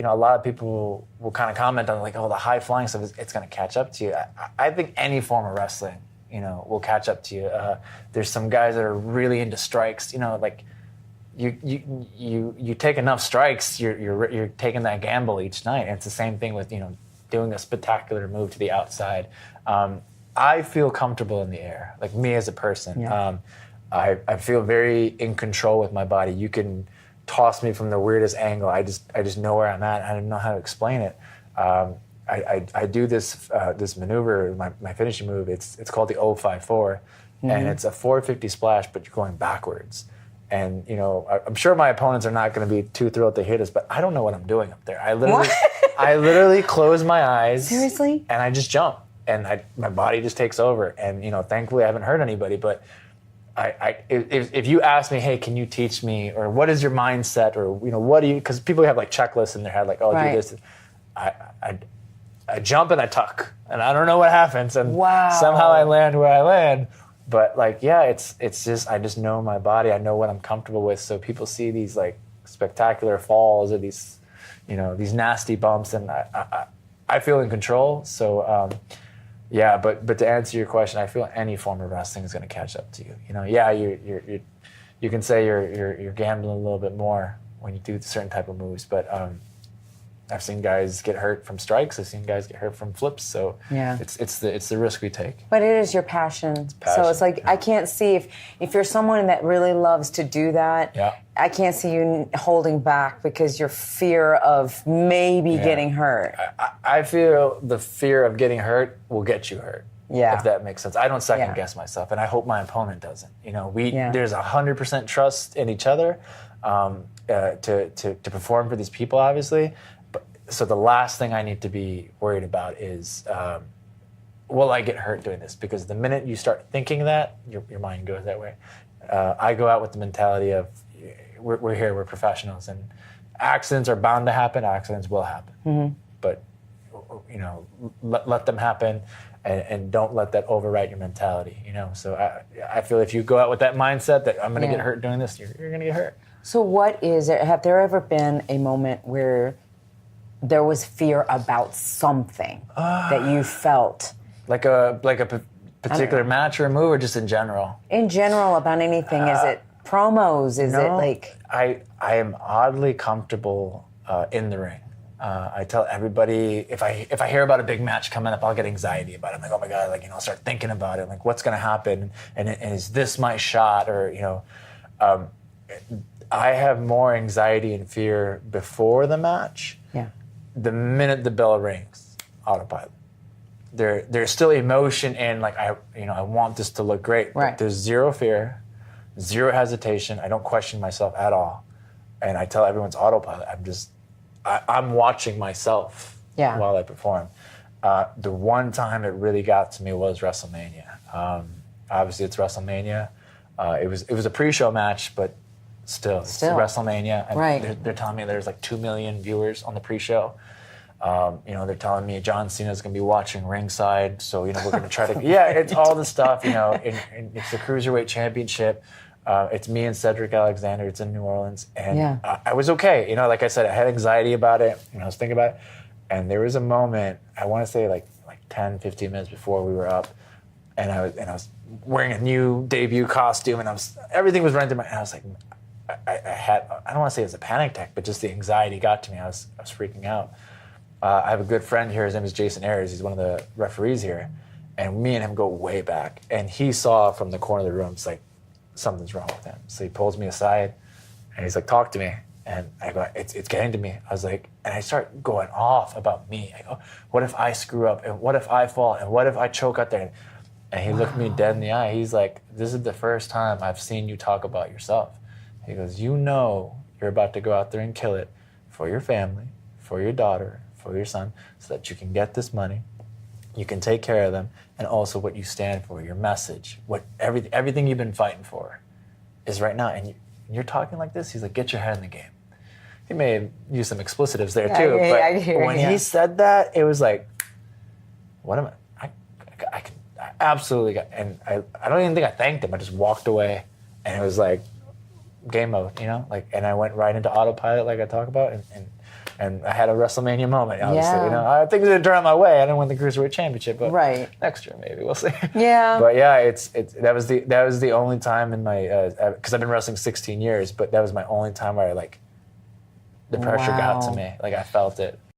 a lot of people will kind of comment on like, oh, the high flying stuff, it's going to catch up to you. I think any form of wrestling, will catch up to you. There's some guys that are really into strikes, like you take enough strikes, you're taking that gamble each night. And it's the same thing with, doing a spectacular move to the outside. I feel comfortable in the air, like me as a person. Yeah. I feel very in control with my body. You can toss me from the weirdest angle. I just know where I'm at. I don't know how to explain it. I do this maneuver, my finishing move. It's called the 054, and it's a 450 splash, but you're going backwards. And I'm sure my opponents are not going to be too thrilled to hit us, but I don't know what I'm doing up there. I literally close my eyes. Seriously? And I just jump, and my body just takes over. And thankfully I haven't hurt anybody, but. If you ask me, hey, can you teach me, or what is your mindset, or what do you? Because people have like checklists in their head, like, oh, right. do this. I jump and I tuck, and I don't know what happens, and somehow I land where I land. But like, yeah, it's just I just know my body. I know what I'm comfortable with. So people see these like spectacular falls or these, these nasty bumps, and I feel in control. So. Yeah, but to answer your question, I feel any form of wrestling is going to catch up to you. Yeah, you can say you're gambling a little bit more when you do certain type of moves, but I've seen guys get hurt from strikes. I've seen guys get hurt from flips. So yeah. it's the risk we take. But it is your passion. So it's like I can't see if you're someone that really loves to do that. Yeah. I can't see you holding back because your fear of maybe getting hurt. I feel the fear of getting hurt will get you hurt. Yeah. If that makes sense. I don't second guess myself, and I hope my opponent doesn't. There's 100% trust in each other to perform for these people, obviously. So the last thing I need to be worried about is, will I get hurt doing this? Because the minute you start thinking that, your mind goes that way. I go out with the mentality of, we're here, we're professionals, and accidents are bound to happen. Accidents will happen, but let them happen, and don't let that override your mentality. So I feel if you go out with that mindset that I'm going to get hurt doing this, you're going to get hurt. So what is it? Have there ever been a moment where there was fear about something that you felt? Like a particular match or a move, or just in general? In general, about anything. Is it promos? Is it like... I am oddly comfortable in the ring. I tell everybody, if I hear about a big match coming up, I'll get anxiety about it. I'm like, oh my God, I'll start thinking about it. Like, what's going to happen? And is this my shot? Or, I have more anxiety and fear before the match. Yeah. The minute the bell rings, autopilot. There's still emotion and like I want this to look great. Right. But there's zero fear, zero hesitation. I don't question myself at all, and I tell everyone's autopilot. I'm watching myself while I perform. The one time it really got to me was WrestleMania. Obviously, it's WrestleMania. It was a pre-show match, but still. It's WrestleMania. And right. They're telling me there's like 2 million viewers on the pre-show. They're telling me John Cena's going to be watching ringside, so we're going to try to. Yeah, it's all the stuff. And it's the Cruiserweight Championship. It's me and Cedric Alexander. It's in New Orleans, and I was okay. Like I said, I had anxiety about it. I was thinking about it, and there was a moment. I want to say like 10, 15 minutes before we were up, and I was wearing a new debut costume, and everything was running through my. And I was like, I don't want to say it was a panic attack, but just the anxiety got to me. I was freaking out. I have a good friend here. His name is Jason Ayers. He's one of the referees here. And me and him go way back. And he saw from the corner of the room, it's like, something's wrong with him. So he pulls me aside, and he's like, talk to me. And I go, it's getting to me. I was like, and I start going off about me. I go, what if I screw up? And what if I fall? And what if I choke out there? And he looked me dead in the eye. He's like, this is the first time I've seen you talk about yourself. He goes, you're about to go out there and kill it for your family, for your daughter, for your son, so that you can get this money, you can take care of them, and also what you stand for, your message, everything you've been fighting for is right now. And you're talking like this? He's like, get your head in the game. He may have used some explicitives there too, but when he said that, it was like, what am I absolutely got, and I don't even think I thanked him. I just walked away, and it was like game mode, and I went right into autopilot like I talk about, and And I had a WrestleMania moment, obviously. Yeah. You know, things didn't turn out my way. I didn't win the Cruiserweight Championship, but Right. next year maybe we'll see. Yeah. But yeah, that was the only time in my because I've been wrestling 16 years, but that was my only time where the pressure got to Wow. me. Like I felt it.